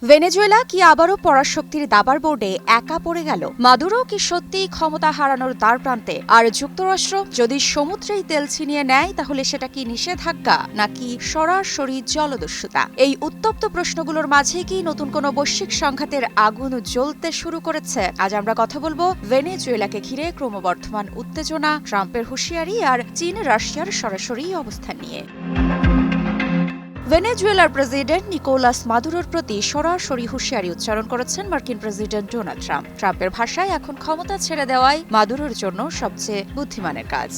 Venezuela কি আবারও পরাশক্তির দাবার বোর্ডে একা পড়ে গেল? মাদুরো কি সত্যিই ক্ষমতা হারানোর দ্বারপ্রান্তে? আর যুক্তরাষ্ট্র যদি সমুদ্রেই তেল ছিনিয়ে নেয় তাহলে সেটা কি নিষেধাজ্ঞা নাকি সরাসরি জলদস্যুতা? এই উত্তপ্ত প্রশ্নগুলোর মাঝে কি নতুন কোনো বৈশ্বিক সংঘাতের আগুন জ্বলতে শুরু করেছে? আজ আমরা কথা বলবো ভেনেজুয়েলাকে ঘিরে ক্রমবর্ধমান উত্তেজনা, ট্রাম্পের হুঁশিয়ারি আর চীন রাশিয়ার সরাসরি অবস্থান নিয়ে। ভেনেজুয়েলার প্রেসিডেন্ট নিকোলাস মাদুরোর প্রতি সরাসরি হুঁশিয়ারি উচ্চারণ করেছেন মার্কিন প্রেসিডেন্ট ডোনাল্ড ট্রাম্প। ট্রাম্পের ভাষায় এখন ক্ষমতা ছেড়ে দেওয়াই মাদুরোর জন্য সবচেয়ে বুদ্ধিমানের কাজ।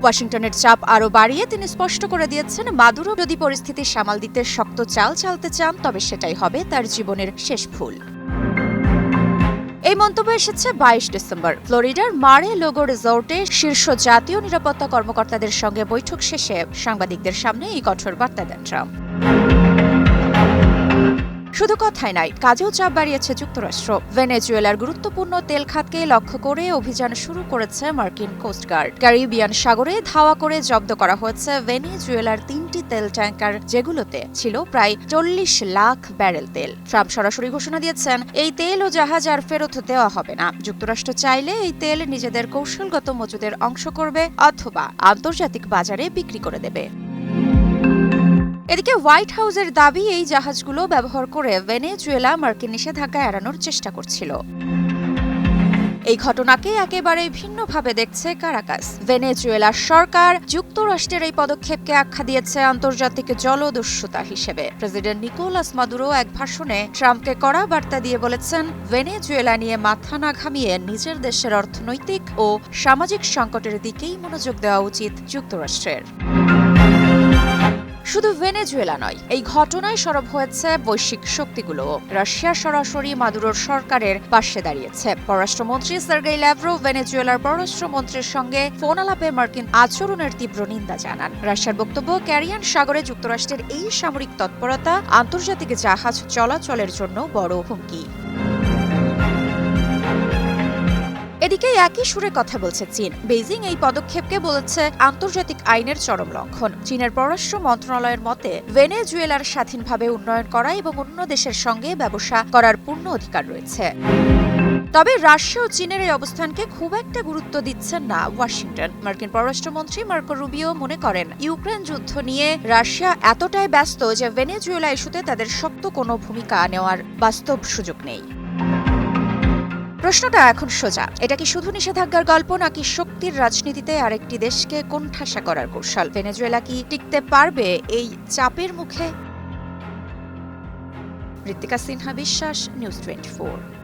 ওয়াশিংটনের চাপ আরও বাড়িয়ে তিনি স্পষ্ট করে দিয়েছেন, মাদুরো যদি পরিস্থিতি সামাল দিতে শক্ত চাল চালতে চান তবে সেটাই হবে তার জীবনের শেষ ভুল। এই মন্তব্য এসেছে ২২ ডিসেম্বর ফ্লোরিডার মারে লোগো রিসোর্টে শীর্ষ জাতীয় নিরাপত্তা কর্মকর্তাদের সঙ্গে বৈঠক শেষে সাংবাদিকদের সামনে এই কঠোর বার্তা দেন ট্রাম্প। শুধু কথাই নয়, কাজেও চাপ বাড়িয়েছে যুক্তরাষ্ট্র। ভেনেজুয়েলার গুরুত্বপূর্ণ তেল খাতকে লক্ষ্য করে অভিযান শুরু করেছে মার্কিন কোস্টগার্ড। ক্যারিবিয়ান সাগরে ধাওয়া করে জব্দ করা হয়েছে ভেনেজুয়েলার ৩টি তেল ট্যাঙ্কার, যেগুলোতে ছিল প্রায় ৪০ লাখ ব্যারেল তেল। ট্রাম্প সরাসরি ঘোষণা দিয়েছেন, এই তেল ও জাহাজ আর ফেরত দেওয়া হবে না। যুক্তরাষ্ট্র চাইলে এই তেল নিজেদের কৌশলগত মজুদের অংশ করবে অথবা আন্তর্জাতিক বাজারে বিক্রি করে দেবে। এদিকে হোয়াইট হাউসের দাবি, এই জাহাজগুলো ব্যবহার করে ভেনেজুয়েলা মার্কিন নিষেধাজ্ঞা এড়ানোর চেষ্টা করছিল। এই ঘটনাকে একেবারে ভিন্নভাবে দেখছে কারাকাস। ভেনেজুয়েলার সরকার যুক্তরাষ্ট্রের এই পদক্ষেপকে আখ্যা দিয়েছে আন্তর্জাতিক জলদস্যুতা হিসেবে। প্রেসিডেন্ট নিকোলাস মাদুরো এক ভাষণে ট্রাম্পকে কড়া বার্তা দিয়ে বলেছেন, ভেনেজুয়েলা নিয়ে মাথা না ঘামিয়ে নিজের দেশের অর্থনৈতিক ও সামাজিক সংকটের দিকেই মনোযোগ দেওয়া উচিত যুক্তরাষ্ট্রের। শুধু ভেনেজুয়েলা নয়, এই ঘটনায় সরব হয়েছে বৈশ্বিক শক্তিগুলো। রাশিয়া সরাসরি মাদুরোর সরকারের পাশে দাঁড়িয়েছে। পররাষ্ট্রমন্ত্রী সার্গেই ল্যাভরভ ভেনেজুয়েলার পররাষ্ট্রমন্ত্রীর সঙ্গে ফোন আলাপে মার্কিন আচরণের তীব্র নিন্দা জানান। রাশিয়ার বক্তব্য, ক্যারিবিয়ান সাগরে যুক্তরাষ্ট্রের এই সামরিক তৎপরতা আন্তর্জাতিক জাহাজ চলাচলের জন্য বড় হুমকি। এদিকে একই সুরে কথা বলছে চীন। বেইজিং এই পদক্ষেপকে বলেছে আন্তর্জাতিক আইনের চরম লঙ্ঘন। চীনের পররাষ্ট্র মন্ত্রণালয়ের মতে, ভেনেজুয়েলার স্বাধীনভাবে উন্নয়ন করা এবং অন্য দেশের সঙ্গে ব্যবসা করার পূর্ণ অধিকার রয়েছে। তবে রাশিয়া ও চীনের এই অবস্থানকে খুব একটা গুরুত্ব দিচ্ছেন না ওয়াশিংটন। মার্কিন পররাষ্ট্রমন্ত্রী মার্কো রুবিও মনে করেন, ইউক্রেন যুদ্ধ নিয়ে রাশিয়া এতটাই ব্যস্ত যে ভেনেজুয়েলা ইস্যুতে তাদের শক্ত কোনো ভূমিকা নেওয়ার বাস্তব সুযোগ নেই। প্রশ্নটা এখন সোজা, এটা কি শুধু নিষেধাজ্ঞার গল্প নাকি শক্তির রাজনীতিতে আরেকটি দেশকে কোণঠাসা করার কৌশল? ভেনেজুয়েলা কি টিকতে পারবে এই চাপের মুখে? ঋত্বিকা সিনহা বিশ্বাস, নিউজ 24।